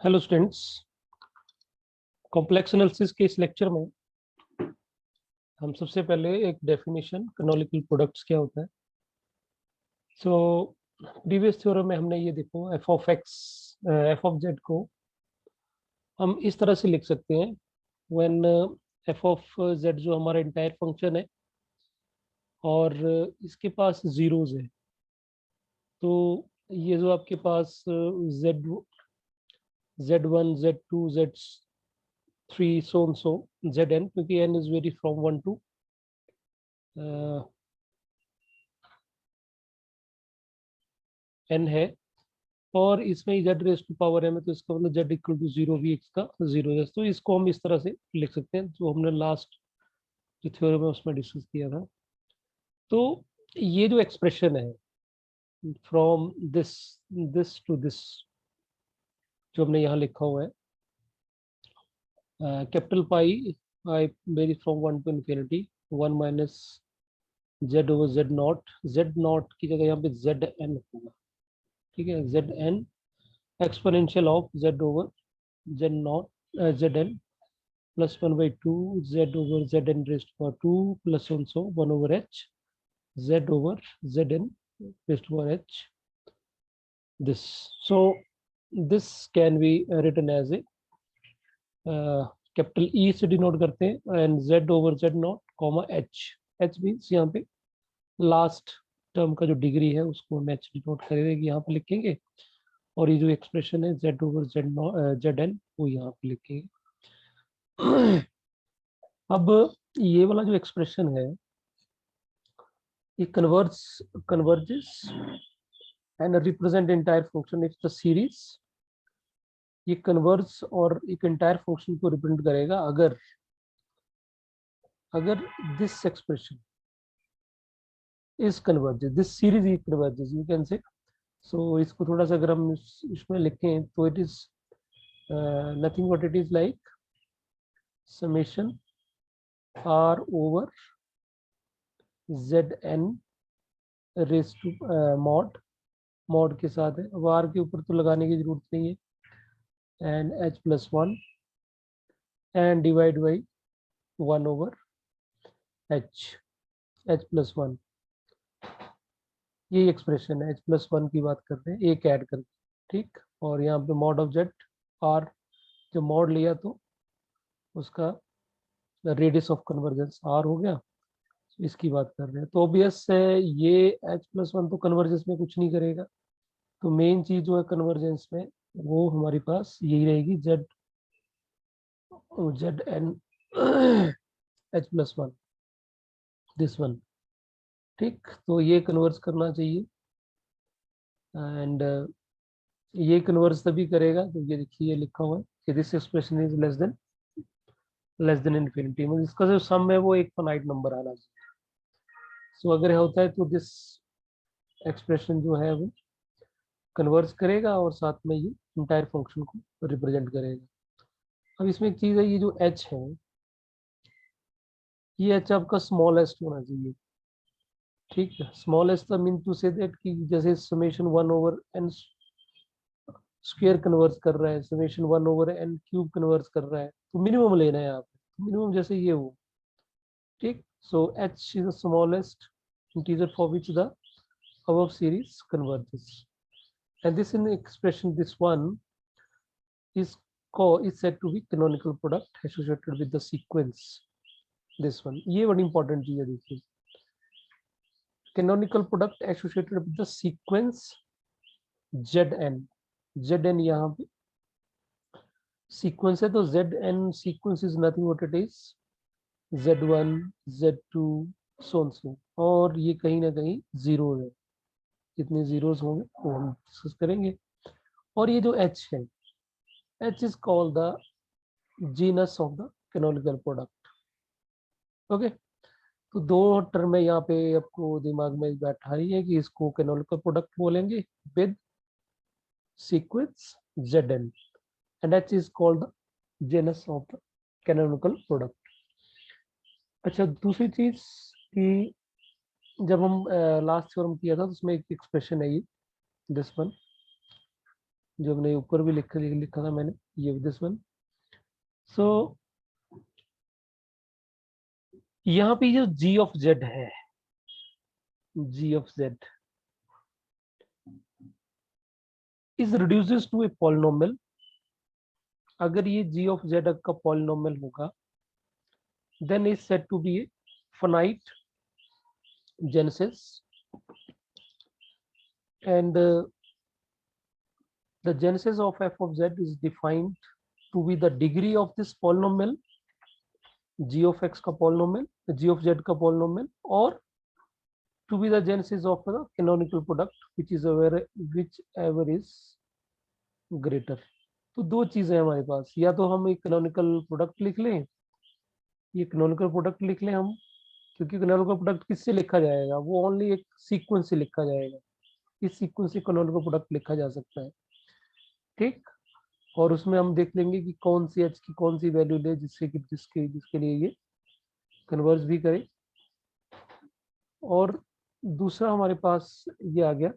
Hello students, complex analysis के इस lecture में हम सबसे पहले एक डेफिनेशन कैनोनिकल प्रोडक्ट्स क्या होता है। सो प्रीवियस थ्योरम में हमने ये देखो F of x F of Z को हम इस तरह से लिख सकते हैं व्हेन एफ ऑफ जेड जो हमारा इंटायर फंक्शन है और इसके पास जीरोज है। तो ये जो आपके पास Z Z1 Z2 Z3 so Zn, क्योंकि n is vary from 1 to n है और इसमें z raise to power m है, तो इसका मतलब z इक्वल टू 0 भी x का 0 है। तो इसको हम इस तरह से लिख सकते हैं जो हमने लास्ट जो थ्योरम है उसमें डिस्कस किया था। तो ये जो एक्सप्रेशन है from this this to this जो हमने यहाँ लिखा हुआ है, capital pi i vary from 1 to infinity 1 minus z over z not की जगह यहाँ पे जेड एन होगा। ठीक है, z n exponential of Z over z not z n plus 1/2 z over z n raised power 2 plus also 1 over h z over z n raised power h this. So this can be written as a capital E से denote करते हैं and z over z not comma h। h means यहाँ पे last term का जो degree है उसको हम h डिनोट करेंगे, यहाँ पे लिखेंगे और ये जो एक्सप्रेशन है z ओवर जेड एन वो यहाँ पे लिखेंगे। अब ये वाला जो एक्सप्रेशन है ये converges and represent entire function if the series. ये कन्वर्ज और एक एंटायर फंक्शन को रिप्रेजेंट करेगा अगर this expression is converges, this series is converges you can say. So इसको थोड़ा सा अगर हम इसमें लिखें तो it is nothing but it is like summation r over z n raise to mod के साथ है। अब आर के ऊपर तो लगाने की जरूरत नहीं है and H plus 1 and divide by 1 over H plus 1। ये एक्सप्रेशन है, एच प्लस 1 की बात करते हैं एक ऐड करके। ठीक, और यहाँ पे मॉड ऑफ जेड आर जब मॉड लिया तो उसका रेडियस ऑफ कन्वर्जेंस आर हो गया, इसकी बात कर रहे हैं। तो ऑब्वियस है ये एच प्लस 1 तो कन्वर्जेंस में कुछ नहीं करेगा, तो मेन चीज जो है कन्वर्जेंस में वो हमारे पास यही रहेगी z z n h plus 1 this one. ठीक, तो ये कन्वर्स करना चाहिए एंड ये कन्वर्स तभी करेगा तो ये देखिए लिखा हुआ है कि this expression is less than infinity, मतलब इसका जो सम है वो एक फाइनाइट नंबर आना चाहिए। सो अगर होता है तो दिस एक्सप्रेशन जो है वो कन्वर्स करेगा और साथ में ये इंटायर फंक्शन को रिप्रेजेंट करेगा। अब इसमें एक चीज है, ये जो h है ये h आपका स्मॉलेस्ट होना चाहिए। ठीक है, smallest mean to say that कि जैसे summation 1 over n square converse कर रहा है, summation 1 over n cube converse कर रहा है, तो मिनिमम लेना है यहाँ पे, मिनिमम जैसे ये हो। ठीक, सो h is the smallest integer for which the above series converges, and this in expression this one is said to be canonical product associated with the sequence this one। ये बड़ी इंपॉर्टेंट चीज है, देखिए canonical product associated with the sequence zn यहाँ पे sequence है, तो zn sequence is nothing what it is z1 z2 so और ये कहीं ना कहीं जीरो है, कितने जीरोस होंगे वो हम डिस्कस करेंगे। और ये जो h है, h is called the genus of the canonical product. Okay, तो दो टर्म है यहाँ पे आपको दिमाग में बैठा रही है कि इसको कैनोनिकल प्रोडक्ट बोलेंगे with sequence zn and h is called the genus of the canonical product। अच्छा, दूसरी चीज कि जब हम लास्ट थ्योरम किया था तो उसमें एक एक्सप्रेशन है ये दिस वन जो हमने ऊपर भी लिखा था मैंने, ये दिस वन। सो यहाँ पे जो g ऑफ z है, g of z is reduces to a polynomial. अगर ये g ऑफ z का पॉलिनोमियल होगा, then is said to be a finite genesis, and the genesis of f of z is defined to be the degree of this polynomial, g of x का polynomial, g of z का polynomial, or to be the genesis of the canonical product whichever is greater। तो दो चीजें हैं हमारे पास, या तो हम एक कैनोनिकल प्रोडक्ट लिख लें, ये कैनोनिकल प्रोडक्ट लिख लें हम, क्योंकि कैनोनिकल प्रोडक्ट किससे लिखा जाएगा, वो ओनली एक सीक्वेंस से लिखा जाएगा, इस सीक्वेंस से कैनोनिकल प्रोडक्ट लिखा जा सकता है। ठीक, और उसमें हम देख लेंगे कि कौन सी h की कौन सी वैल्यू ले जिससे कि जिसके लिए ये कन्वर्ज भी करे। और दूसरा हमारे पास ये आ गया,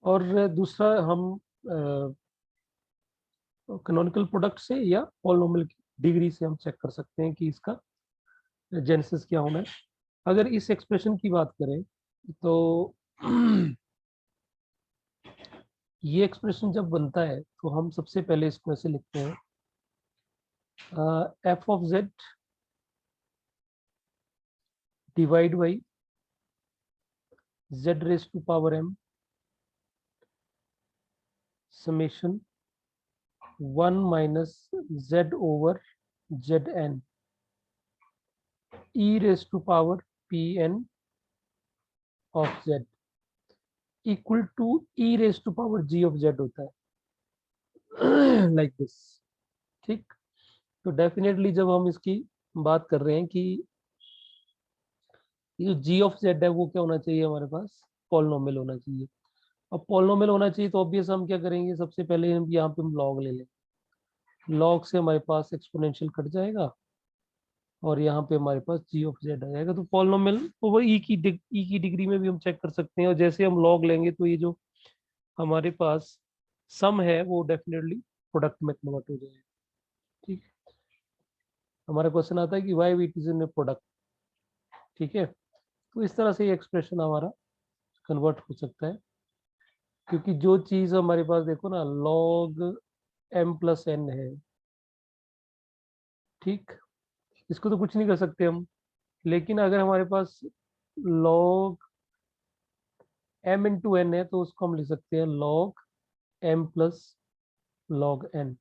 और दूसरा हम कैनोनिकल प्रोडक्ट से या पॉलिनोमियल की डिग्री से हम चेक कर सकते हैं कि इसका जेनेसिस क्या होना है। अगर इस एक्सप्रेशन की बात करें तो ये एक्सप्रेशन जब बनता है तो हम सबसे पहले इसको ऐसे लिखते हैं, f of z divide by z raise to power m summation 1 minus z over z n e raise to power p n of z equal to e raise to power g of z होता है like this. ठीक, तो definitely जब हम इसकी बात कर रहे हैं कि ये जो जी ऑफ जेड है वो क्या होना चाहिए, हमारे पास पॉलिनोमियल होना चाहिए। अब पॉलिनोमियल होना चाहिए तो ऑब्वियस हम क्या करेंगे, सबसे पहले हम यहाँ पे हम लॉग ले लें, लॉग से हमारे पास एक्सपोनेंशियल कट जाएगा और यहाँ पे हमारे पास जी ऑफ जेड आ जाएगा। तो पॉलिनोमियल तो वो ई की डिग्री में भी हम चेक कर सकते हैं, और जैसे हम लॉग लेंगे तो ये जो हमारे पास सम है वो डेफिनेटली प्रोडक्ट में कन्वर्ट हो जाएगा। ठीक, हमारा क्वेश्चन आता है कि why it is in A product. ठीक है, तो इस तरह से ये एक्सप्रेशन हमारा कन्वर्ट हो सकता है, क्योंकि जो चीज हमारे पास देखो ना लॉग m प्लस n है। ठीक, इसको तो कुछ नहीं कर सकते हम, लेकिन अगर हमारे पास log m इंटू एन है तो उसको हम लिख सकते हैं log m plus log n।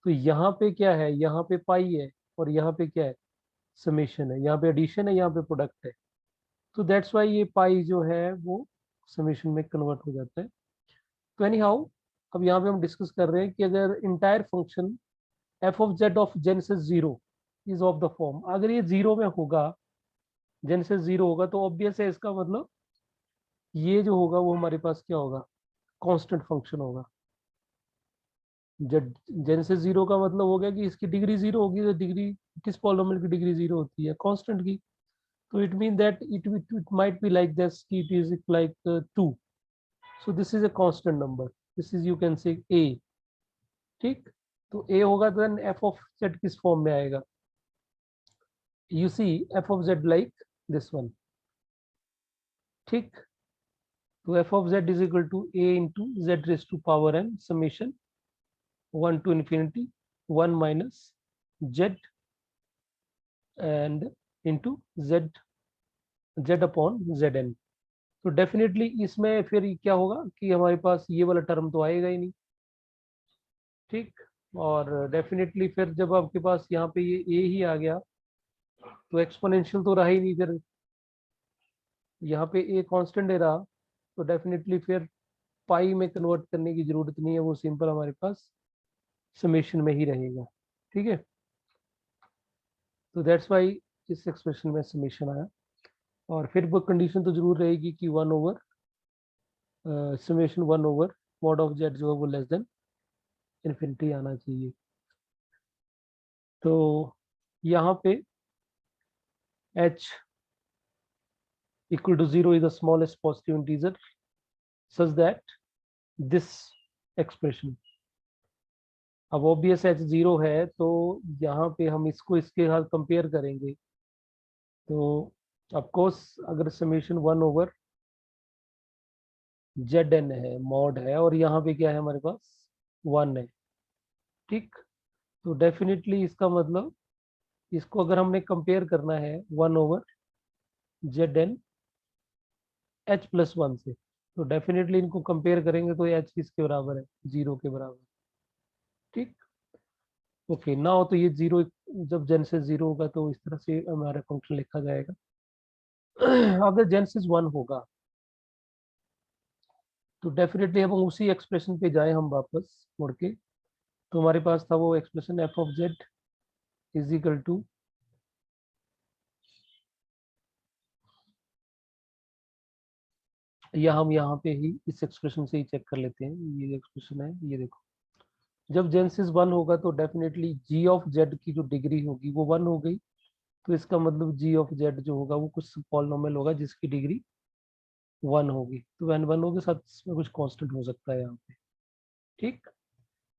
तो यहाँ पे क्या है, यहाँ पे पाई है और यहाँ पे क्या है, समेशन है, यहाँ पे एडिशन है, यहाँ पे प्रोडक्ट है। तो दैट्स वाई ये पाई जो है वो समेशन में कन्वर्ट हो जाता है। तो एनी हाउ, अब यहाँ पे हम डिस्कस कर रहे हैं कि अगर entire function F of Z of genesis zero is of the form, अगर ये जीरो में होगा, जेनेसिस जीरो होगा, तो ऑब्वियस है इसका मतलब ये जो होगा वो हमारे पास क्या होगा, कांस्टेंट फंक्शन होगा। जब जेनेसिस जीरो का मतलब हो गया कि इसकी डिग्री जीरो होगी, तो डिग्री किस पॉलिनोमियल की डिग्री जीरो होती है, कांस्टेंट की। तो it mean that it might be like this कि it is like 2। So this is a constant number, this is you can say A. ठीक, तो ए होगा तो देन एफ ऑफ जेड किस फॉर्म में आएगा, you see f of z like this one। ठीक, तो f of z is equal to a into z raised to power n summation 1 to infinity 1 minus z and into z upon zn। तो definitely इसमें फिर क्या होगा कि हमारे पास ये वाला टर्म तो आएगा ही नहीं। ठीक, और डेफिनेटली फिर जब आपके पास यहाँ पे ये a ही आ गया तो एक्सपोनेंशियल तो रहा ही नहीं, फिर यहाँ पे a कांस्टेंट है रहा, तो डेफिनेटली फिर पाई में कन्वर्ट करने की जरूरत नहीं है, वो सिंपल हमारे पास समेशन में ही रहेगा। ठीक है, तो दैट्स वाई इस एक्सप्रेशन में समेशन आया। और फिर वो कंडीशन तो जरूर रहेगी कि 1 over summation 1 over mod of Z जो है वो लेस देन इन्फिनिटी आना चाहिए। तो यहाँ पे h equal to 0 is the smallest positive integer such that this expression, अब ऑब्वियस h 0 है तो यहाँ पे हम इसको इसके साथ कंपेयर करेंगे तो ऑफकोर्स अगर समेशन 1 ओवर Zn है, मॉड है, और यहाँ पे क्या है हमारे पास 1 है, ठीक। तो डेफिनेटली इसका मतलब इसको अगर हमने कंपेयर करना है 1 ओवर Zn h प्लस 1 से, तो डेफिनेटली इनको कंपेयर करेंगे तो h किसके बराबर है, 0 के बराबर, ठीक। ओके ना हो तो ये 0 जब जेनेसिस 0 होगा तो इस तरह से हमारा फंक्शन लिखा जाएगा। अगर जेनेसिस 1 होगा तो डेफिनेटली हम उसी एक्सप्रेशन पे जाए, हम वापस मुड़ के, तो हमारे पास था वो expression f of z is equal to या हम यहाँ पे ही इस एक्सप्रेशन से ही चेक कर लेते हैं। ये एक्सप्रेशन है, ये देखो, जब जेनेसिस 1 होगा तो डेफिनेटली जी ऑफ जेड की जो डिग्री होगी वो 1 हो गई, तो इसका मतलब जी ऑफ जेड जो होगा वो कुछ पॉलिनोमियल होगा जिसकी डिग्री 1 होगी, तो वैन 1 होगी, साथ में कुछ कांस्टेंट हो सकता है यहाँ पे, ठीक।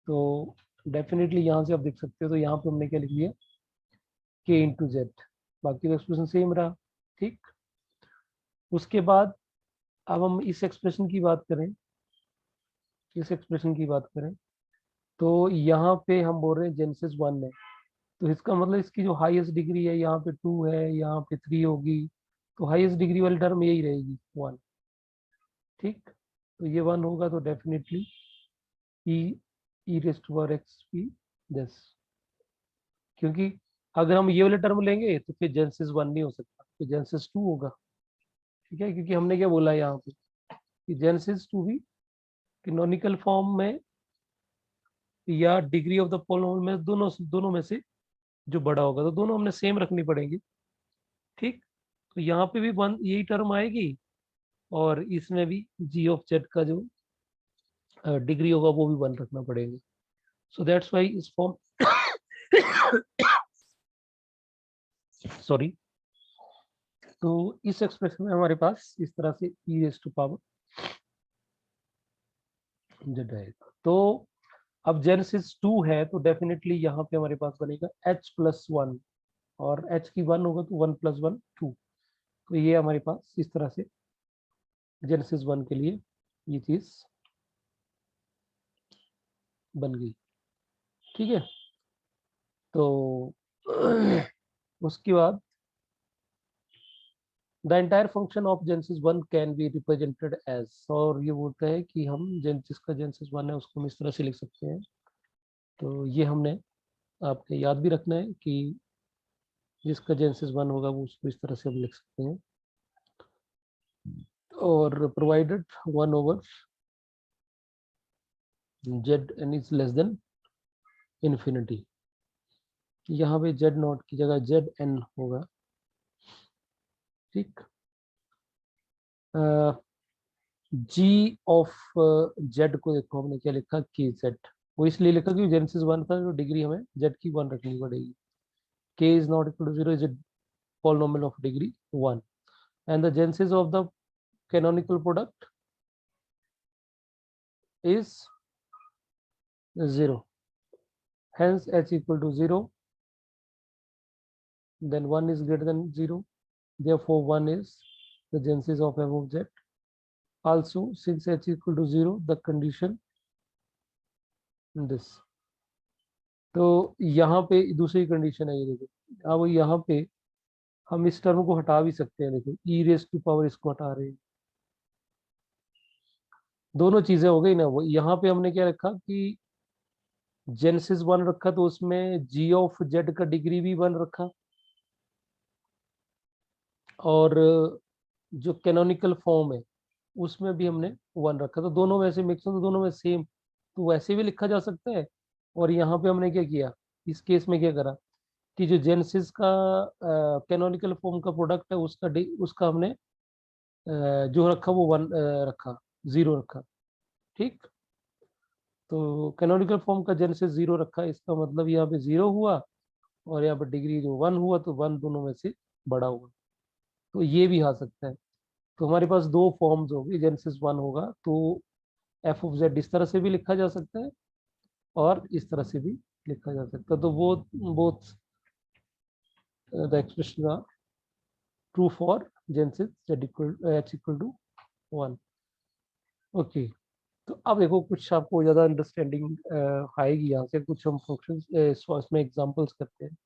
तो डेफिनेटली यहाँ से आप देख सकते हो, तो यहाँ पे हमने क्या लिख लिया, के इंटू जेड, बाकी तो एक्सप्रेशन सेम रहा, ठीक। उसके बाद अब हम इस एक्सप्रेशन की बात करें, इस एक्सप्रेशन की बात करें तो यहाँ पे हम बोल रहे हैं जेनेसिस 1 है, तो इसका मतलब इसकी जो हाईएस्ट डिग्री है यहाँ पे 2 है, यहाँ पे 3 होगी, तो हाईएस्ट डिग्री वाली टर्म यही रहेगी 1, ठीक। तो ये 1 होगा तो definitely e raise to power x p this, क्योंकि अगर हम ये वाले टर्म लेंगे तो फिर जेनेसिस 1 नहीं हो सकता, तो जेनेसिस 2 होगा, ठीक है, क्योंकि हमने क्या बोला यहाँ पे कि जेनेसिस 2 भी कैनोनिकल फॉर्म में या डिग्री ऑफ द पॉलिनोमियल में दोनों में से जो बड़ा होगा, तो दोनों हमने सेम रखनी पड़ेगी, ठीक। तो यहाँ पे भी वन यही टर्म आएगी और इसमें भी जी ऑफ जेड का जो डिग्री होगा वो भी 1 रखना पड़ेगा, सो दैट्स वाई इस फॉर्म सॉरी, तो इस एक्सप्रेशन में हमारे पास इस तरह से e raise to power z रहेगा। तो अब जेनेसिस 2 है तो डेफिनेटली यहाँ पे हमारे पास बनेगा h प्लस 1, और h की 1 होगा तो 1 प्लस 1 2, तो ये हमारे पास इस तरह से जेनेसिस 1 के लिए ये चीज बन गई, ठीक है। तो उसके बाद the entire function of genus 1 can be represented as, और ये बोलता है कि हम जिसका जेनेसिस 1 है उसको हम इस तरह से लिख सकते हैं, तो ये हमने आपने याद भी रखना है कि जिसका जेनेसिस 1 होगा वो उसको इस तरह से हम लिख सकते हैं, और provided 1 over z N is less than infinity, यहाँ पे जेड नॉट की जगह जेड एन होगा, ठीक। जी ऑफ जेड को देखो हमने क्या लिखा, के जेड, वो इसलिए लिखा कि जेनेसिस 1 का जो डिग्री हमें जेड की 1 रखनी पड़ेगी, k is not equal to 0 is a polynomial of degree 1 and the genesis of the canonical product is 0, hence h equal to 0, then 1 is greater than 0, therefore 1 is the genesis of f of z. Also since h equal to 0, the condition this, तो यहाँ पे दूसरी condition है, ये देखो अब यहाँ पे हम इस टर्म को हटा भी सकते हैं, देखो ई रेज़ टू पावर इसको हटा रहे हैं, दोनों चीजें हो गई ना। वो यहाँ पे हमने क्या रखा कि जेनेसिस 1 रखा तो उसमें जी ऑफ जेड का डिग्री भी 1 रखा, और जो कैनोनिकल फॉर्म है उसमें भी हमने 1 रखा, तो दोनों में से मिक्स हो तो दोनों में सेम, तो वैसे भी लिखा जा सकता है। और यहाँ पे हमने क्या किया, इस केस में क्या करा कि जो जेनेसिस का कैनोनिकल फॉर्म का प्रोडक्ट है उसका हमने जो रखा वो 1 रखा, 0 रखा, ठीक। तो कैनोनिकल फॉर्म का जेनेसिस 0 रखा, इसका मतलब यहाँ पे 0 हुआ और यहाँ पर डिग्री जो 1 हुआ, तो 1 दोनों में से बड़ा हुआ, तो ये भी आ सकता है। तो हमारे पास दो फॉर्म्स होगी, जेनेसिस 1 होगा तो एफ ऑफ जेड इस तरह से भी लिखा जा सकता है और इस तरह से भी लिखा जा सकता है। तो वो both the expression are true for genus z equal h equal to 1। Okay, तो अब देखो कुछ आपको ज्यादा अंडरस्टैंडिंग आएगी यहाँ से। कुछ हम फंक्शन इसमें एग्जांपल्स करते हैं।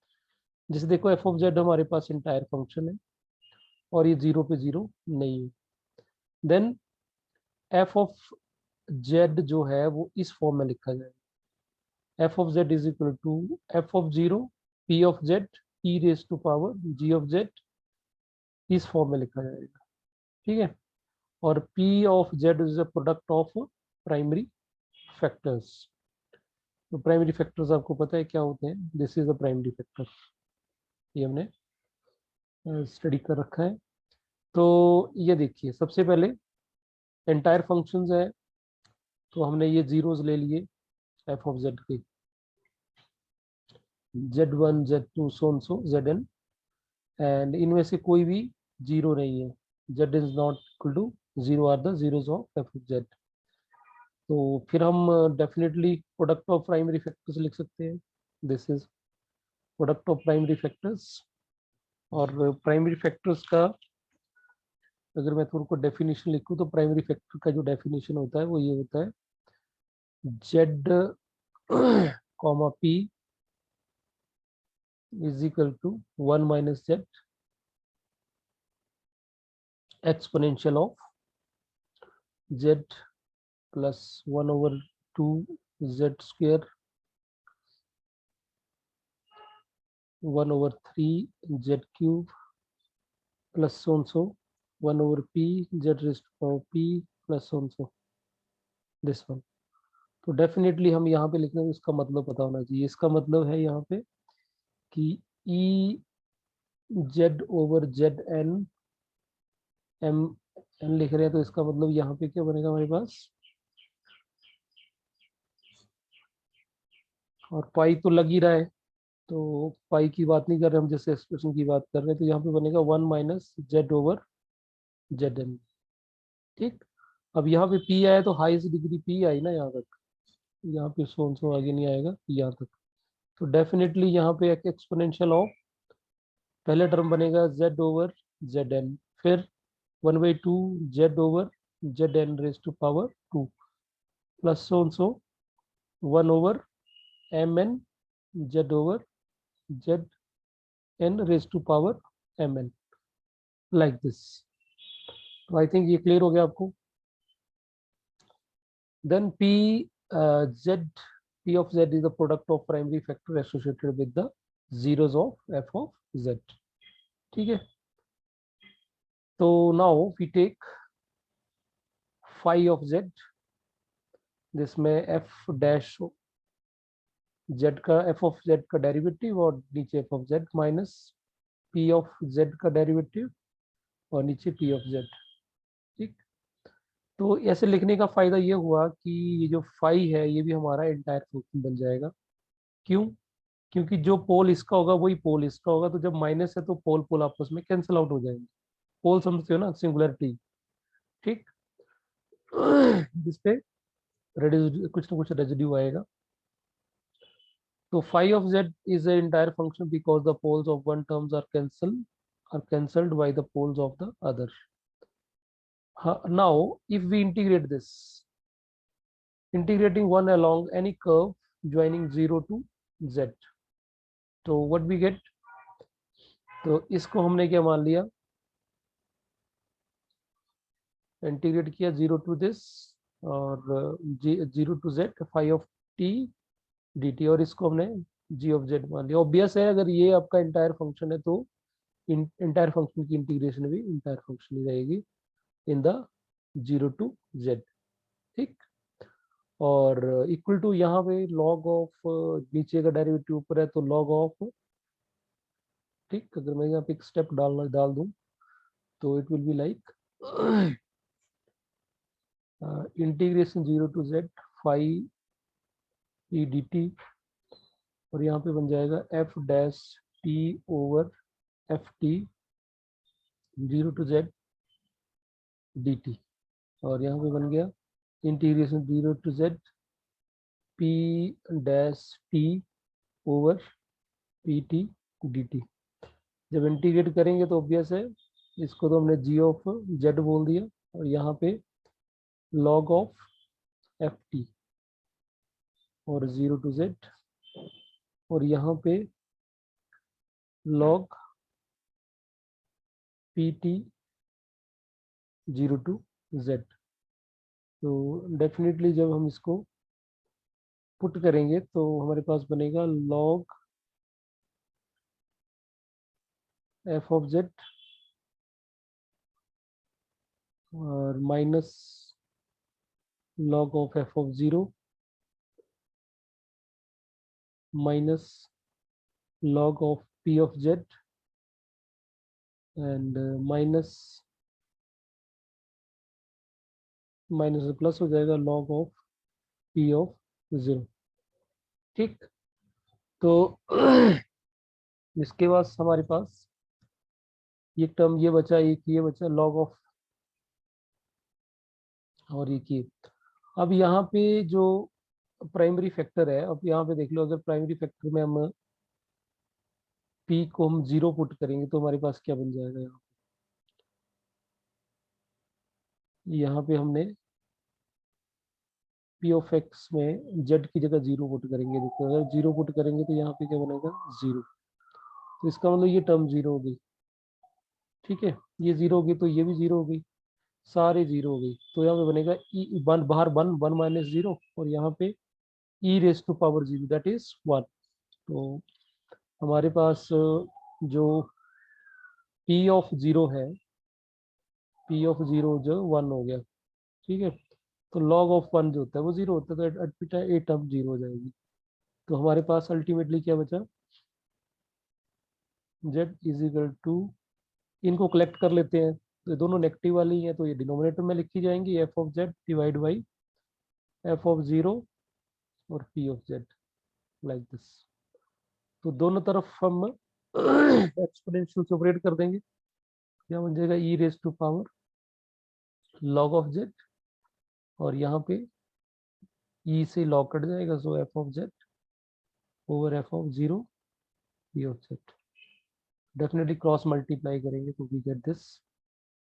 जैसे देखो एफ ऑफ जेड हमारे पास इंटायर फंक्शन है और ये 0 पे 0 नहीं है। देन एफ ऑफ जेड जो है वो इस फॉर्म में लिखा जाएगा, f of z is equal to f of 0 P of z e raise to power g of z, इस फॉर्म में लिखा जाएगा। ठीक है, और p of z is a product of primary factors. तो प्राइमरी फैक्टर्स आपको पता है क्या होते हैं, this is a primary factor, ये हमने स्टडी कर रखा है। तो ये देखिए सबसे पहले एंटायर फंक्शंस है, तो हमने ये जीरोस ले लिए एफ ऑफ जेड के, z1 z2 so zn, and इनमें से कोई भी जीरो नहीं है, z is not equal to zero are the zeros of f of z. तो फिर हम definitely product of primary factors लिख सकते हैं, this is product of primary factors. और प्राइमरी फैक्टर्स का अगर मैं तुमको डेफिनेशन लिखूं तो प्राइमरी फैक्टर का जो डेफिनेशन होता है वो ये होता है, z comma p is equal to 1 minus z exponential of z plus 1 over 2 z square 1 over 3 z cube plus so 1 over p z raise to power p plus so this one. तो definitely हम यहाँ पे लिख रहे हैं, इसका मतलब पता होना चाहिए। इसका मतलब है यहाँ पे कि e z over z n m n लिख रहे हैं, तो इसका मतलब यहाँ पे क्या बनेगा हमारे पास, और पाई तो लग ही रहा है, तो पाई की बात नहीं कर रहे हम, जैसे एक्सप्रेशन की बात कर रहे हैं, तो यहाँ पे बनेगा 1 minus z over z n. ठीक, अब यहाँ पे पी आया तो हाईएस्ट डिग्री पी आई ना यहाँ तक, यहाँ पे सो आगे नहीं आएगा यहाँ तक। तो डेफिनेटली यहाँ पे एक एक्सपोनेंशियल ऑफ पहले टर्म बनेगा जेड ओवर जेड एन, फिर 1/2 z over z n raise to power 2 plus so 1 over m n z over z n raise to power m n, like this. तो I think ये clear हो गया आपको। Then p z p of z is the product of primary factor associated with the zeros of f of z. ठीक है, तो now we take phi of z, जिसमें f dash z का f of z का derivative और नीचे f of z minus p of z का derivative और नीचे पी ऑफ जेड। ठीक, तो ऐसे लिखने का फायदा ये हुआ कि ये जो फाई है ये भी हमारा एंटायर फंक्शन बन जाएगा। क्यों? क्योंकि जो पोल इसका होगा वही पोल इसका होगा, तो जब माइनस है तो पोल पोल आपस में कैंसिल आउट हो जाएंगे। पोल समझते हो ना, सिंगुलरिटी। ठीक जिसपे कुछ ना कुछ रेजिड्यू आएगा। तो phi of z is an entire function because the poles of one terms are cancelled by the poles of the other. Now if we integrate this, integrating one along any curve joining 0 to z, तो what we get, तो इसको हमने क्या मान लिया, integrate किया 0 to this और 0 to z phi of t dt, और इसको हमने g of z मान लिया। ऑब्वियस है अगर ये आपका इंटायर फंक्शन है तो इंटायर फंक्शन की इंटीग्रेशन भी इंटायर फंक्शन ही रहेगी इन द 0 to z। ठीक, और इक्वल टू यहाँ पे लॉग ऑफ नीचे का डेरिवेटिव ऊपर है तो लॉग ऑफ। ठीक, अगर मैं यहाँ पे एक स्टेप डाल दूं तो it will be like integration 0 to z phi e d t, और यहाँ पे बन जाएगा f dash t over f t 0 to z dt, और यहाँ पे बन गया integration 0 to z p dash t over p t d t. जब इंटीग्रेट करेंगे तो ऑब्वियस है, इसको तो हमने जी ऑफ जेड बोल दिया, और यहाँ पे लॉग ऑफ एफ टी और 0 to z, और यहाँ पे log P T 0 to z। तो डेफिनेटली जब हम इसको पुट करेंगे तो हमारे पास बनेगा लॉग एफ ऑफ जेड और minus log of f of 0 minus log of p of z and minus plus हो जाएगा log ऑफ p of 0। ठीक, तो इसके बाद हमारे पास ये टर्म ये बचा, एक ये बचा log ऑफ, और एक ये। अब यहाँ पे जो प्राइमरी फैक्टर है, अब यहाँ पे देख लो, अगर प्राइमरी फैक्टर में हम p को हम 0 पुट करेंगे तो हमारे पास क्या बन जाएगा, यहाँ पे हमने p ऑफ x में z की जगह 0 पुट करेंगे। देखो अगर 0 पुट करेंगे तो यहाँ पे क्या बनेगा 0, तो इसका मतलब ये टर्म 0 हो गई। ठीक है, ये 0 हो गई तो ये भी 0 हो गई, सारे 0 हो गई। तो यहाँ पे बनेगा ई वन, बाहर वन माइनस 0, और यहाँ पे E raise to power 0 that is 1। तो हमारे पास जो p ऑफ 0 है, p ऑफ 0 जो 1 हो गया। ठीक है, तो log ऑफ 1 जो होता है वो 0 होता है, तो बेटा ए टर्म 0 हो जाएगी। तो हमारे पास अल्टीमेटली क्या बचा, z इज इक्वल टू, इनको कलेक्ट कर लेते हैं, तो दोनों नेगेटिव वाली हैं तो ये डिनोमिनेटर में लिखी जाएंगी, F of z divide by F of 0 और p of Z, like this. तो दोनों तरफ हम एक्सपोनेंशियल से ऑपरेट कर देंगे, क्या बन जाएगा E raise to power log of Z, और यहाँ पे ई से लॉग कट जाएगा, so F of Z over F of 0 P of Z. Definitely cross multiply करेंगे तो we get this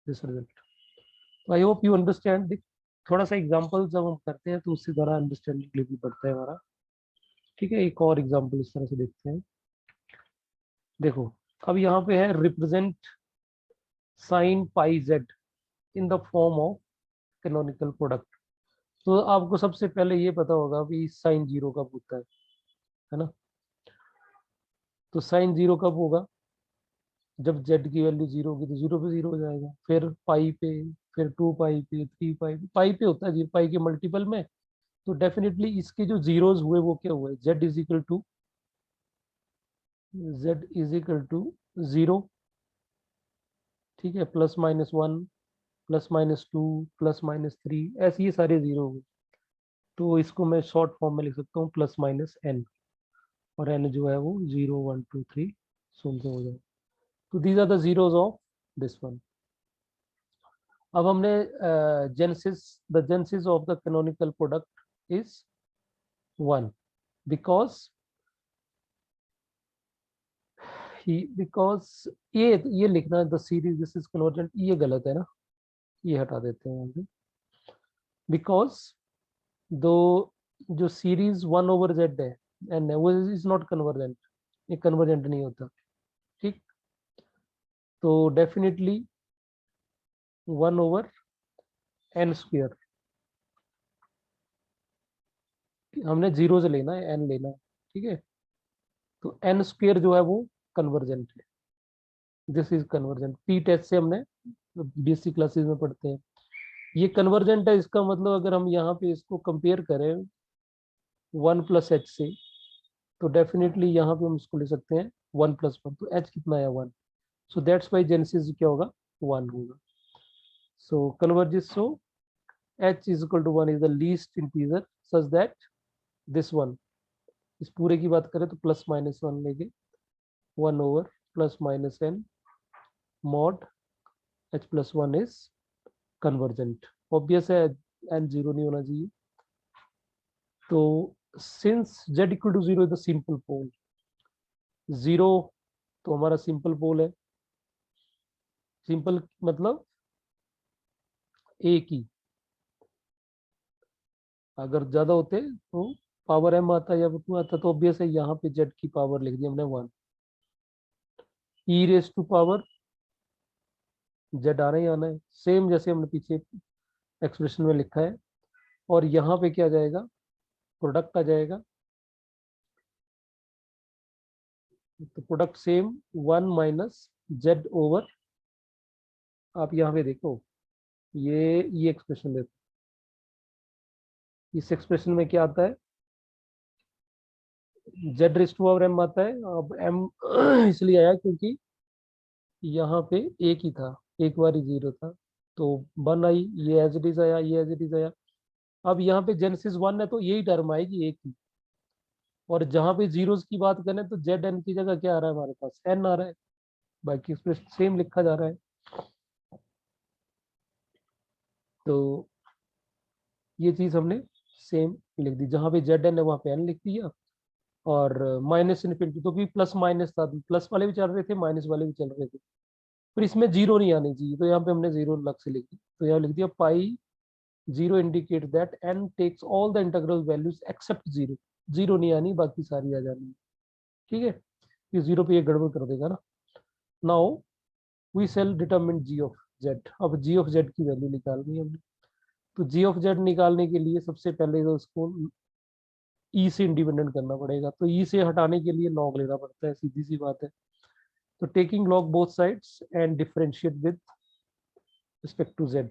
result. I hope you understand. थोड़ा सा example जब हम करते हैं तो उससे ज़्यादा अंडरस्टैंडिंग लेवल बढ़ता है हमारा। ठीक है, एक और एग्जांपल इस तरह से देखते हैं। देखो अब यहाँ पे है represent sign pi Z in the form of canonical product. तो आपको सबसे पहले ये पता होगा कि साइन 0 कब होता है ना। तो साइन 0 कब होगा, जब z की वैल्यू 0 होगी तो 0 पे 0 हो जाएगा, फिर पाई पे, फिर 2 पाई पे, 3 पाई पे होता है 0 पाई के मल्टीपल में। तो डेफिनेटली इसके जो जीरोस हुए वो क्या हुए, z इज इक्वल टू 0। ठीक है, plus minus 1, plus minus 2, plus minus 3, ऐसे ये सारे 0 हो गए। तो इसको मैं शॉर्ट फॉर्म में लिख सकता हूँ प्लस माइनस n, और n जो है वो 0 1 2 3 सुन से हो जाए। तो these are the zeros of this one. अब हमने genus, the genus of the canonical product is 1, because ये लिखना the series this is convergent, ये गलत है ना, ये हटा देते हैं यहाँ पे। बिकॉज दो जो सीरीज 1 ओवर जेड है एन है वो इज नॉट कन्वर्जेंट, ये कन्वर्जेंट नहीं होता। ठीक, तो डेफिनेटली 1 ओवर एन स्क्वायर, हमने 0 से लेना है, एन लेना है। ठीक है, तो एन स्क्वायर जो है वो कन्वर्जेंट है, this is convergent. P test से हमने बीएससी क्लासेस में पढ़ते हैं, ये कन्वर्जेंट है। इसका मतलब अगर हम यहाँ पे इसको कंपेयर करें 1 प्लस एच से, तो डेफिनेटली यहाँ पे हम इसको ले सकते हैं 1 प्लस 1, तो एच कितना है 1, सो दैट्स वाई जेनेसिस क्या होगा 1 होगा। So converges, so h is equal to 1 is the least integer such that this one, इस पूरे की बात करें तो प्लस माइनस 1 लेके 1 over plus minus n mod h plus 1 is convergent, obvious है एन जीरो नहीं होना चाहिए। तो since z equal to zero is the simple pole, zero तो हमारा सिंपल पोल है, सिंपल मतलब एक ही, अगर ज्यादा होते तो पावर m आता या टू आता, तो ऑब्वियस है यहाँ पे z की पावर लिख दी हमने 1, ई रेस टू पावर z आना ही आना है, सेम जैसे हमने पीछे एक्सप्रेशन में लिखा है। और यहाँ पे क्या आ जाएगा, प्रोडक्ट आ जाएगा, तो product same 1 minus z over, आप यहाँ पे देखो ये एक्सप्रेशन देखो, इस एक्सप्रेशन में क्या आता है, z raise to power m आता है। अब m इसलिए आया क्योंकि यहाँ पे एक ही था, एक बार ही जीरो था, तो 1 आई, ये एज इट इज आया, ये एज इट इज आया। अब यहाँ पे जेनेसिस 1 है तो यही टर्म आएगी एक ही, और जहाँ पे जीरोस की बात करें तो जेड एन की जगह क्या आ रहा है हमारे पास, एन आ रहा है, बाकी एक्सप्रेशन सेम लिखा जा रहा है। तो ये चीज हमने सेम लिख दी, जहाँ पे जेड एन है वहाँ पे एन लिख दिया। और माइनस इनफिनिटी तो भी प्लस माइनस था, प्लस वाले भी चल रहे थे माइनस वाले भी चल रहे थे, पर इसमें जीरो नहीं आनी चाहिए, तो यहाँ पे हमने जीरो अलग से लिख दी, तो यहाँ लिख दिया pi zero indicate that n takes all the integral values except zero, zero नहीं आनी बाकी सारी आ जानी, ठीक है, ये जीरो पे ये गड़बड़ कर देगा ना। Now we shall determine g of z, अब जी ऑफ जेड की वैल्यू निकालनी है हमने, तो जी ऑफ जेड निकालने के लिए सबसे पहले तो उसको ई से इंडिपेंडेंट करना पड़ेगा, तो ई से हटाने के लिए लॉग लेना पड़ता है, सीधी सी बात है। तो taking log both sides and differentiate with respect to z,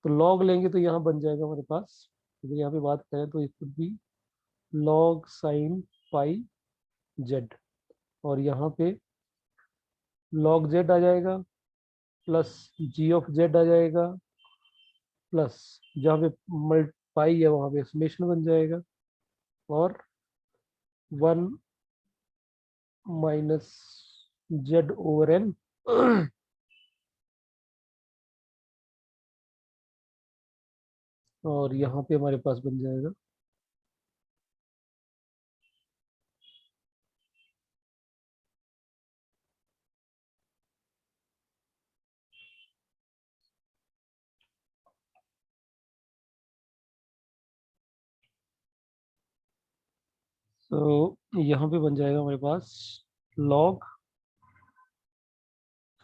तो लॉग लेंगे तो यहाँ बन जाएगा हमारे पास, अगर यहाँ पे बात करें तो it would be log sign pi Z, और यहाँ पे लॉग जेड आ जाएगा प्लस जी ऑफ जेड आ जाएगा, प्लस जहाँ पे मल्टीपाई है वहाँ पे समेशन बन जाएगा, और 1 माइनस जेड ओवर एन और यहाँ पे हमारे पास बन जाएगा तो यहाँ पे बन जाएगा हमारे पास लॉग,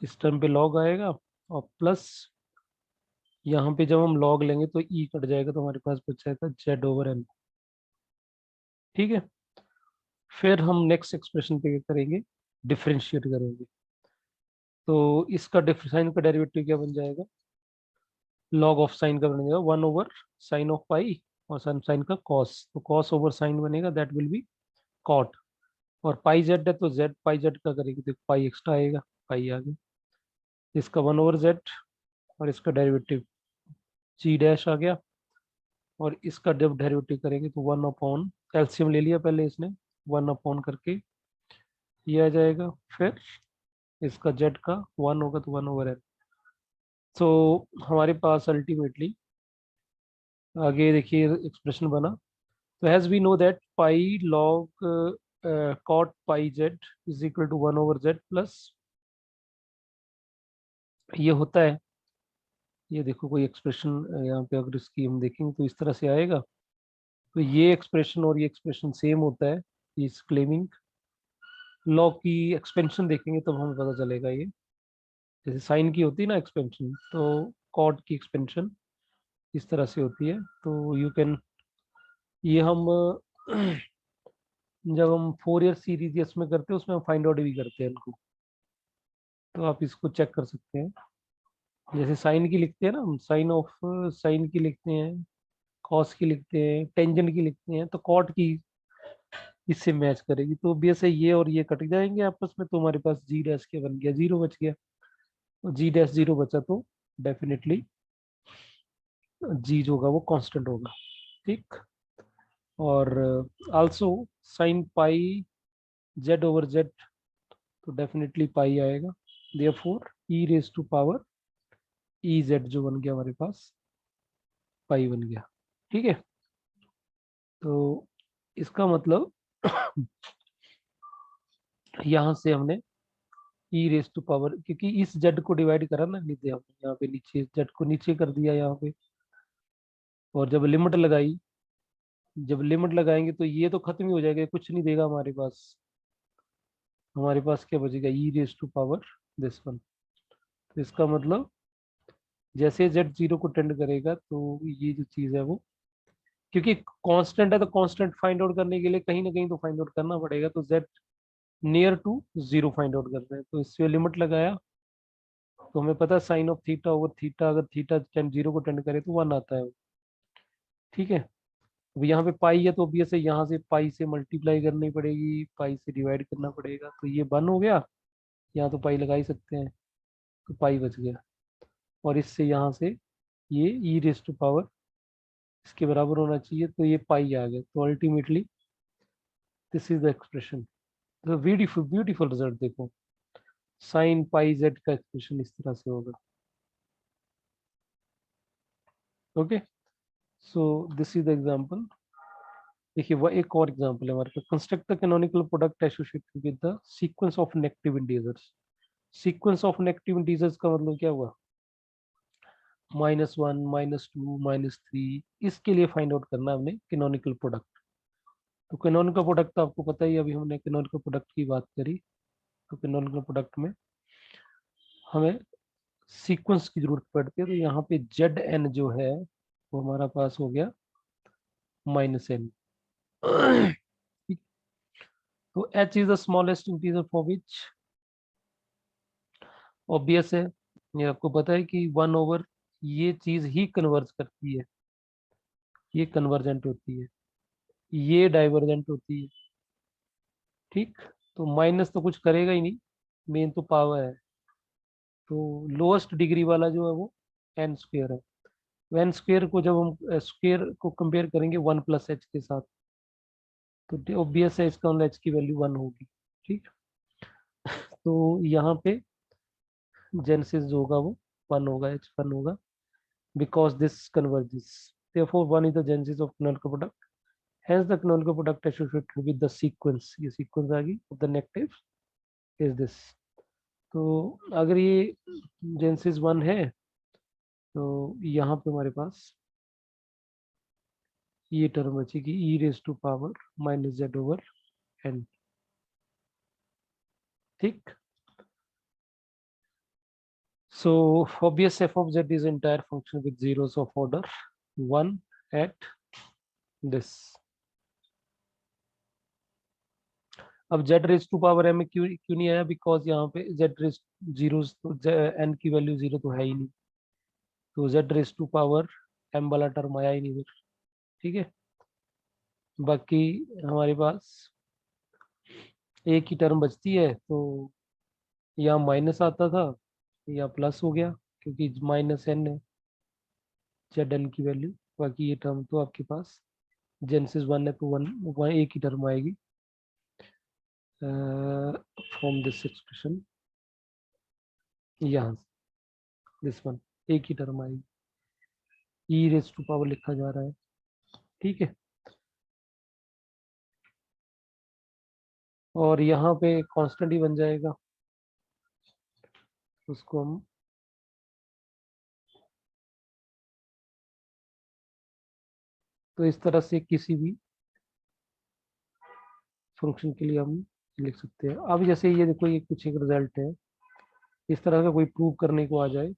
इस टर्म पे लॉग आएगा, और प्लस यहाँ पे जब हम लॉग लेंगे तो ई कट जाएगा, तो हमारे पास बच जाएगा जेड ओवर एन, ठीक है। फिर हम नेक्स्ट एक्सप्रेशन पे क्या करेंगे, डिफरेंशिएट करेंगे, तो इसका साइन का डेरिवेटिव क्या बन जाएगा, लॉग ऑफ साइन का बनेगा 1 ओवर साइन ऑफ पाई, और साइन का कॉस, तो कॉस ओवर साइन बनेगा, दैट विल बी कॉट, और पाई जेड है तो जेड पाई जेड का करेंगे तो पाई एक्स्ट्रा आएगा, पाई आ गया, इसका 1 ओवर जेड, और इसका डेरिवेटिव जी डैश आ गया, और इसका जब डेरिवेटिव करेंगे तो 1 अपॉन, एलसीएम ले लिया पहले इसने, 1 अपॉन करके ये आ जाएगा, फिर इसका जेड का 1 होगा तो 1 ओवर एन। तो हमारे पास अल्टीमेटली आगे देखिए एक्सप्रेशन बना, तो as we know that pi log cot pi z is equal to 1 over z plus, ये होता है, ये देखो कोई एक्सप्रेशन यहाँ पे अगर इसकी हम देखेंगे तो इस तरह से आएगा, तो ये एक्सप्रेशन और ये एक्सप्रेशन सेम होता है, इस क्लेमिंग लॉ की एक्सपेंशन देखेंगे तब हमें पता चलेगा ये, जैसे साइन की होती है ना एक्सपेंशन, तो कॉट की एक्सपेंशन इस तरह से होती है, तो यू कैन, ये हम जब हम 4 ईयर सीरीज इसमें करते हैं उसमें हम फाइंड आउट भी करते हैं इनको, तो आप इसको चेक कर सकते हैं, जैसे साइन की लिखते हैं ना हम, साइन ऑफ साइन की लिखते हैं, कॉस की लिखते हैं, टेंजेंट की लिखते हैं, तो कॉट की इससे मैच करेगी, तो बेस है ये और ये कट जाएंगे आपस में, तो हमारे पास जी डैश के बन गया, जीरो बच गया, तो जी डैश जीरो बचा तो डेफिनेटली जी जो होगा वो कांस्टेंट होगा, ठीक। और also sine pi z over z, तो डेफिनेटली पाई आएगा, therefore e raise to power e z जो बन गया हमारे पास पाई बन गया। ठीक है, तो इसका मतलब यहाँ से हमने ई रेस टू पावर, क्योंकि इस जेड को डिवाइड करा ना नीचे, हमने यहाँ पे नीचे जेड को नीचे कर दिया यहाँ पे, और जब लिमिट लगाई, जब लिमिट लगाएंगे तो ये तो खत्म ही हो जाएगा, कुछ नहीं देगा हमारे पास। हमारे पास क्या बचेगा, E raise to power this one. तो इसका मतलब जैसे जेड जीरो को टेंड करेगा तो ये जो चीज है वो, क्योंकि कांस्टेंट है तो कांस्टेंट फाइंड आउट करने के लिए कहीं ना कहीं तो फाइंड आउट करना पड़ेगा, तो z near to zero find out करना है, तो इससे लिमिट लगाया तो हमें पता है sine of theta over theta, अगर थीटा टेंड जीरो को टेंड करे तो वन आता है वो। ठीक है, अब यहाँ पे पाई है तो ऑब्वियस है यहाँ से पाई से मल्टीप्लाई करनी पड़ेगी, पाई से डिवाइड करना पड़ेगा, तो ये वन हो गया। यहाँ तो पाई लगा ही सकते हैं, तो पाई बच गया। और इससे यहाँ से ये ई रेस टू पावर इसके बराबर होना चाहिए, तो ये पाई आ गया, तो ultimately this is the expression. तो ब्यूटीफुल ब्यूटीफुल रिजल्ट देखो, साइन पाई जेड का एक्सप्रेशन इस तरह से होगा। Okay, so this is the example. देखिए वह एक और एग्जांपल है हमारे पास, construct the canonical product associated with the sequence of negative integers. Sequence of negative integers का मतलब क्या हुआ, -1 -2 -3, इसके लिए फाइंड आउट करना है हमने कैनोनिकल प्रोडक्ट। तो कैनोनिकल प्रोडक्ट तो आपको पता ही है, अभी हमने कैनोनिकल प्रोडक्ट की बात करी, तो कैनोनिकल प्रोडक्ट में हमें सीक्वेंस की जरूरत पड़ती है, तो यहाँ पे जेड एन जो है वो हमारा पास हो गया -n। तो h is the smallest integer for which, obvious है, ये आपको पता है कि 1/, ये चीज ही कन्वर्ज करती है, ये कन्वर्जेंट होती है, ये डाइवर्जेंट होती है। ठीक, तो माइनस तो कुछ करेगा ही नहीं, मेन तो पावर है, तो लोएस्ट डिग्री वाला जो है वो एन स्क्वेयर है। एन स्क्वेयर को जब हम स्क्वेयर को कंपेयर करेंगे 1 + h के साथ, तो ऑब्वियस है इसका मतलब h की वैल्यू 1 होगी। ठीक, तो यहाँ पे जेनेसिस जो होगा वो 1 होगा, h 1 होगा, because this converges, therefore 1 is the genesis of canonical product, hence the canonical product associated with the sequence, ये sequence आ गई of the negative is this। तो अगर ये जेनेसिस 1 है तो यहाँ पे हमारे पास ये टर्म बचेगी ई रेस टू पावर -z/n। ठीक, so obvious f of z is entire function with zeros of order 1 at this। अब z raise to power m में क्यों क्यों नहीं आया, बिकॉज यहाँ पे z रेस जीरो, तो n की वैल्यू जीरो तो है ही नहीं, तो z raise to power m वाला टर्म आया ही नहीं फिर। ठीक है, बाकी हमारे पास एक ही टर्म बचती है, तो यहाँ माइनस आता था या प्लस हो गया, क्योंकि -n है जेड एन की वैल्यू। बाकी ये टर्म तो आपके पास जेनेसिस 1 है, तो वन एक ही टर्म आएगी फ्रॉम दिस एक्सप्रेशन, यहाँ दिस वन एक ही टर्म आएगी, ई रेस टू पावर लिखा जा रहा है। ठीक है, और यहाँ पे कांस्टेंट ही बन जाएगा, उसको हम तो इस तरह से किसी भी फंक्शन के लिए हम लिख सकते हैं। अब जैसे ये देखो, ये कुछ एक रिजल्ट है, इस तरह का कोई प्रूव करने को आ जाए,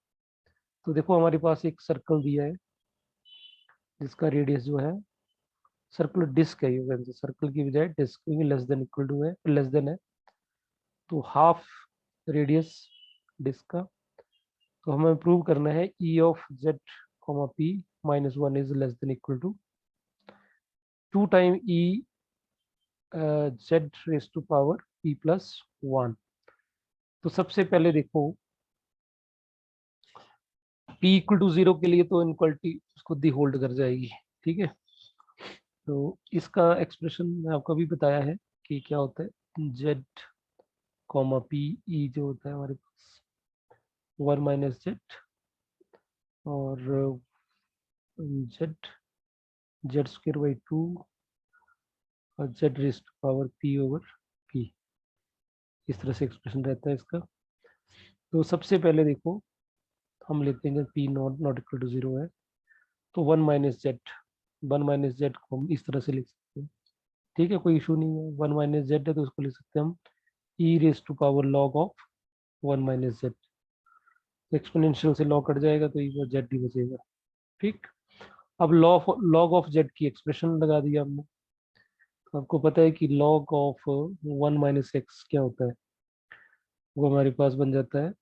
तो देखो हमारे पास एक सर्कल दिया है जिसका रेडियस जो है, सर्कुलर डिस्क है, ये सर्कल की बजाय डिस्क, क्योंकि लेस देन इक्वल टू है, लेस देन है, तो हाफ रेडियस डिस्क का। तो हमें प्रूव करना है e of z comma p -1 is less than equal to 2 time e z raise to power p + 1। तो सबसे पहले देखो p = 0 के लिए तो इनक्वालिटी खुद ही होल्ड कर जाएगी। ठीक है, तो इसका एक्सप्रेशन मैं आपको अभी बताया है कि क्या होता है, जेड कॉमा पी, ई जो होता है हमारे पास 1 - z और जेड जेड स्क्वायर बाई 2 और z raise to power p over p, इस तरह से एक्सप्रेशन रहता है इसका। तो सबसे पहले देखो हम लेते हैं पी नॉट इक्वल टू 0 है, तो 1 - z को हम इस तरह से लिख सकते हैं। ठीक है, कोई इशू नहीं है। 1 - z है तो उसको लिख सकते हैं हम e raise to power log of 1 - z। Exponential से लॉग कट जाएगा तो ये जेड ही बचेगा। ठीक, अब लॉग ऑफ जेड की एक्सप्रेशन लगा दिया हमने। तो आपको पता है कि लॉग ऑफ 1 - x क्या होता है, वो हमारे पास बन जाता है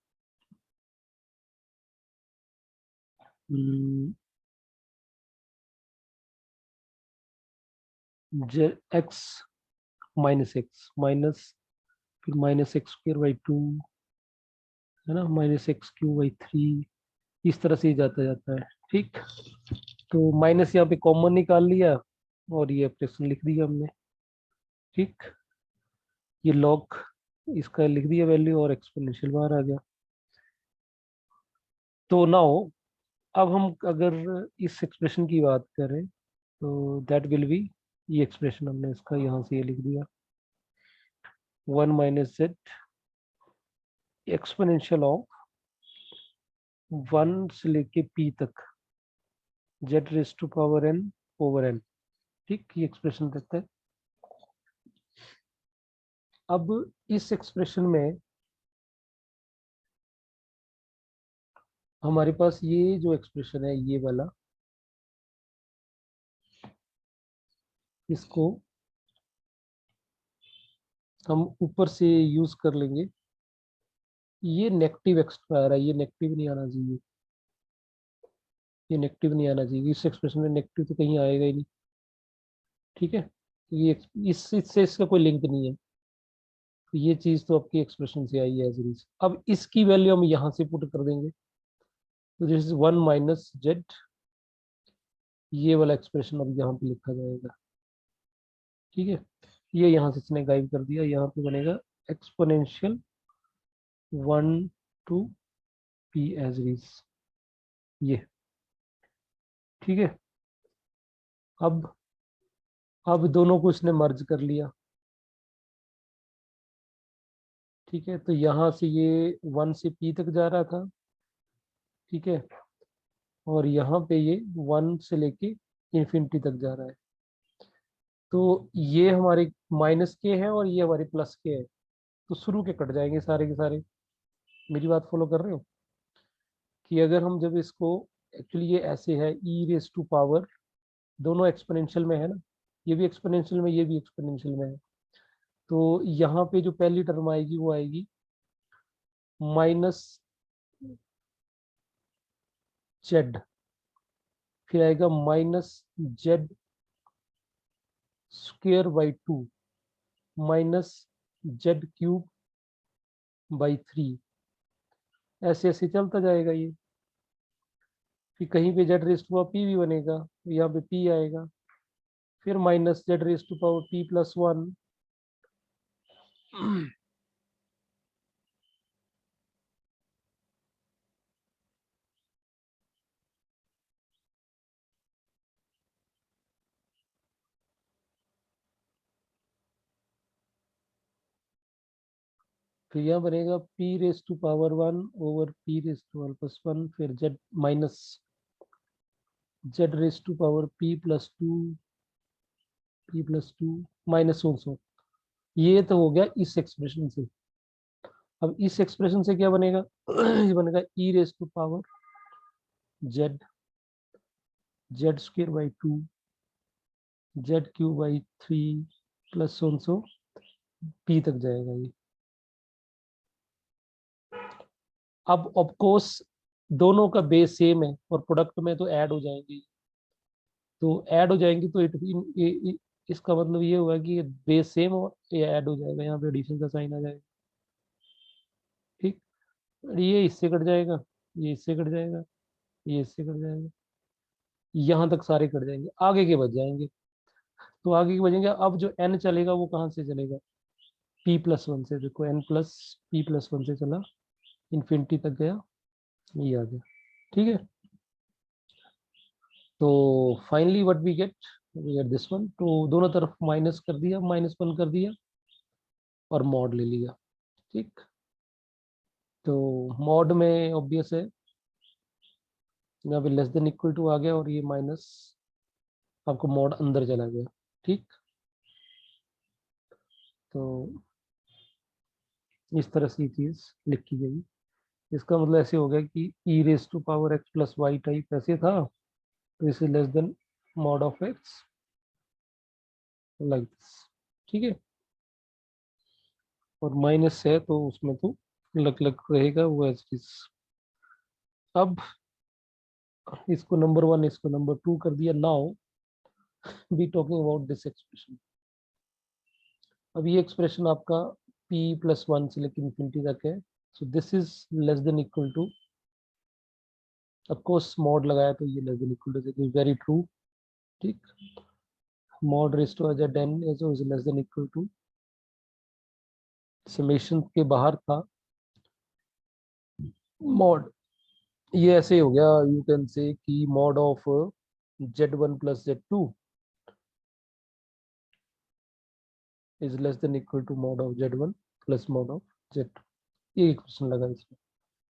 x -x माइनस फिर -x² बाई 2 है ना, -x³ बाई 3, इस तरह से ही जाता जाता है। ठीक, तो माइनस यहाँ पे कॉमन निकाल लिया और ये एक्सप्रेशन लिख दिया हमने। ठीक, ये लॉग इसका लिख दिया वैल्यू और एक्सपोनेंशियल बाहर आ गया। तो नाउ अब हम अगर इस एक्सप्रेशन की बात करें तो दैट विल बी, ये एक्सप्रेशन हमने इसका यहाँ से ये लिख दिया 1 - z एक्सपोनेंशियल ऑफ 1 से लेके p तक z raise to power n over n। ठीक, ये एक्सप्रेशन देता है। अब इस एक्सप्रेशन में हमारे पास ये जो एक्सप्रेशन है ये वाला, इसको हम ऊपर से यूज कर लेंगे। ये नेगेटिव एक्स्ट्रा आ रहा है, ये नेगेटिव नहीं आना चाहिए, ये नेगेटिव नहीं आना चाहिए। इस एक्सप्रेशन में नेगेटिव तो कहीं आएगा ही नहीं। ठीक है, ये इस इससे इसका कोई लिंक नहीं है, तो ये चीज तो आपकी एक्सप्रेशन से आई है एज इट इज। अब इसकी वैल्यू हम यहाँ से पुट कर देंगे, तो दिस इज 1 - z, ये वाला एक्सप्रेशन अब यहाँ पे लिखा जाएगा। ठीक है, ये यहाँ से इसने गायब कर दिया, यहाँ पे बनेगा exponential 1 to p as it is, ये। ठीक है, अब दोनों को इसने मर्ज कर लिया। ठीक है, तो यहाँ से ये 1 से p तक जा रहा था। ठीक है, और यहाँ पे ये 1 से लेके इंफिनिटी तक जा रहा है। तो ये हमारे माइनस के है और ये हमारे प्लस के है, तो शुरू के कट जाएंगे सारे के सारे। मेरी बात फॉलो कर रहे हो कि अगर हम जब इसको, एक्चुअली ये ऐसे है ई रेज टू पावर, दोनों एक्सपोनेंशियल में है ना, ये भी एक्सपोनेंशियल में ये भी एक्सपोनेंशियल में है। तो यहाँ पे जो पहली टर्म आएगी वो आएगी -z, फिर आएगा -z² बाई 2 -z³ बाई 3, ऐसे ऐसे चलता जाएगा ये। फिर कहीं पे z raise to power p भी बनेगा, यहाँ पे पी आएगा, फिर -z raise to power p+1। फिर यहाँ बनेगा p⁻1 ओवर p⁻1+1, फिर z raise to power p+2 minus 100। ये तो हो गया इस एक्सप्रेशन से। अब इस एक्सप्रेशन से क्या बनेगा ये बनेगा E raise to power z² by 2 z³ by 3 plus 100 p तक जाएगा ये। अब ऑफकोर्स दोनों का बेस सेम है और प्रोडक्ट में तो ऐड हो जाएंगे, तो ऐड हो जाएंगी तो इसका मतलब ये हुआ कि बेस सेम और ये ऐड हो जाएगा, यहाँ पे एडिशन का साइन आ जाएगा। ठीक, ये इससे कट जाएगा, ये इससे कट जाएगा, ये इससे कट जाएगा, यहाँ तक सारे कट जाएंगे, आगे के बच जाएंगे। तो आगे के बचेंगे, अब जो n चलेगा वो कहाँ से चलेगा, p+1 से। देखो n प्लस p+1 से चला, इन्फिनिटी तक गया, ये आ गया। ठीक है, तो finally what we get this one. तो दोनों तरफ माइनस कर दिया, -1 कर दिया और मॉड ले लिया। ठीक, तो मॉड में ऑब्वियस है यहाँ पे लेस देन इक्वल टू आ गया और ये माइनस आपको मॉड अंदर चला गया। ठीक, तो इस तरह से ये चीज लिखी गई। इसका मतलब ऐसे हो गया कि E raise to power X plus Y type ऐसे था, तो इसे less than mod of X like this. ठीक है, और माइनस है तो उसमें तो अलग अलग रहेगा वो एज इट इज। अब इसको नंबर 1 इसको नंबर 2 कर दिया। Now be talking about this expression. अब ये एक्सप्रेशन आपका p प्लस 1 से लेकर इंफिनिटी तक है। So this is less than equal to, of course mod लगाया तो ये less than equal to, very true. ठीक, mod raise to Z N is less than equal to, summation के बाहर था मॉड, ये ऐसे हो गया। यू कैन से कि mod of z1 plus z2 is less than equal to mod of z1 plus mod of z2। ये question लगा इसमें,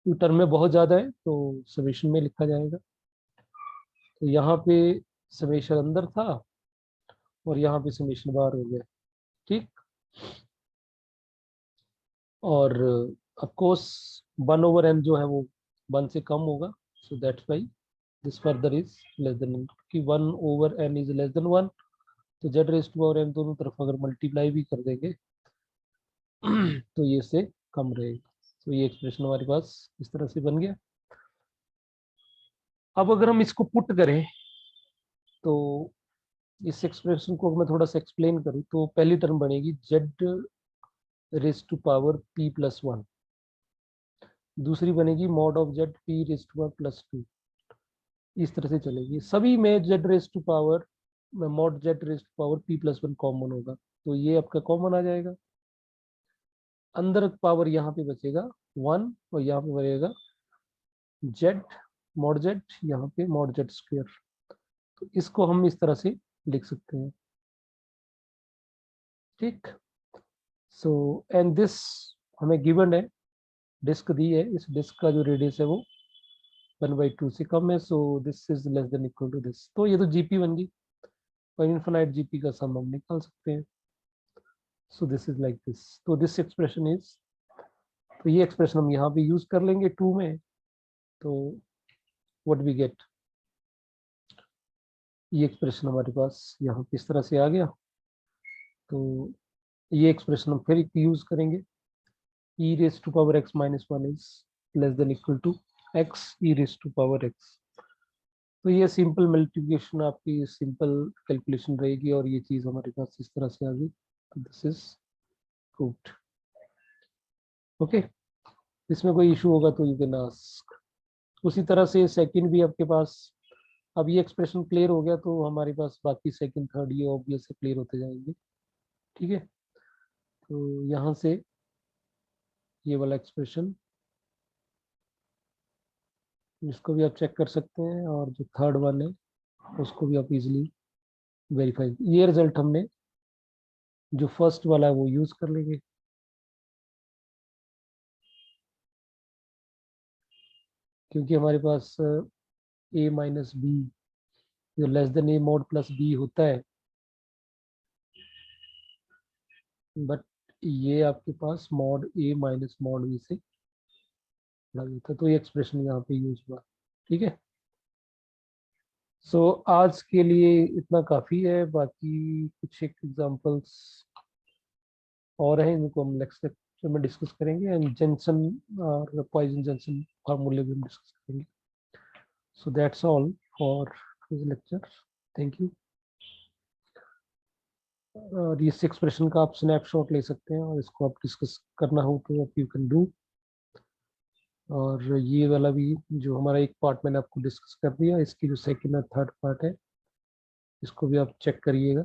तो टर्म में बहुत ज्यादा है तो समेशन में लिखा जाएगा। तो यहाँ पे समेशन अंदर था और यहाँ पे समेशन बाहर हो गया। ठीक, और ऑफ कोर्स 1/n जो है वो 1 से कम होगा, so that's why this further is less than, कि 1/n इज लेस देन 1, तो z raise to power n दोनों तरफ अगर मल्टीप्लाई भी कर देंगे तो ये से कम रहेगा। तो ये एक्सप्रेशन हमारे पास इस तरह से बन गया। अब अगर हम इसको पुट करें तो इस एक्सप्रेशन को मैं थोड़ा सा एक्सप्लेन करूं तो पहली टर्म बनेगी z raise to power p plus 1, दूसरी बनेगी mod of z p raise to power plus 2। इस तरह से चलेगी, सभी में z raise to power mod z raise to power p plus 1 common होगा, तो ये आपका कॉमन आ जाएगा। अंदर पावर यहाँ पे बचेगा 1 और यहाँ पे बचेगा जेड मॉड जेड, यहाँ पे मॉड जेड स्क्वायर। तो इसको हम इस तरह से लिख सकते हैं। ठीक, सो एंड दिस हमें गिवन है, डिस्क दी है, इस डिस्क का जो रेडियस है वो 1/2 से कम है, so this is less than equal to this. तो ये तो जीपी बन गई और इनफिनाइट जीपी का सम हम निकाल सकते हैं। सो दिस इज लाइक दिस, तो दिस एक्सप्रेशन इज, तो ये एक्सप्रेशन हम यहाँ पे यूज कर लेंगे 2 में। तो व्हाट वी गेट, ये एक्सप्रेशन हमारे पास यहाँ पे इस तरह से आ गया। तो ये एक्सप्रेशन हम फिर यूज करेंगे, e raise to power x minus 1 is less than equal to x e raise to power x। तो ये सिंपल मल्टीप्लिकेशन आपकी सिंपल कैलकुलेशन रहेगी और ये चीज हमारे पास इस तरह से आ गई। तो दिस इज प्रूव्ड। ओके, इसमें कोई इशू होगा तो यू कैन आस्क। उसी तरह से सेकंड भी आपके पास, अब ये एक्सप्रेशन क्लियर हो गया तो हमारे पास बाकी सेकंड थर्ड ये ऑब्वियस से क्लियर होते जाएंगे। ठीक है, तो यहाँ से ये वाला एक्सप्रेशन, इसको भी आप चेक कर सकते हैं और जो थर्ड वन है उसको भी आप इजीली वेरीफाई, ये रिजल्ट हमने जो फर्स्ट वाला है वो यूज कर लेंगे। क्योंकि हमारे पास a माइनस बी जो less than a mod plus b होता है, बट ये आपके पास mod a minus mod b से बड़ा होता है, तो ये एक्सप्रेशन यहाँ पे यूज हुआ। ठीक है, सो आज के लिए इतना काफी है, बाकी कुछ एक एग्जांपल्स और हैं इनको हम नेक्स्ट लेक्चर में डिस्कस करेंगे, एंड जेंसन और पॉइजन जेंसन फार्मूले भी हम डिस्कस करेंगे। So that's all for this lecture, thank you. और इस एक्सप्रेशन का आप स्नैपशॉट ले सकते हैं और इसको आप डिस्कस करना हो तो आप यू कैन डू। और ये वाला भी जो हमारा एक पार्ट मैंने आपको डिस्कस कर दिया, इसकी जो सेकंड और थर्ड पार्ट है इसको भी आप चेक करिएगा।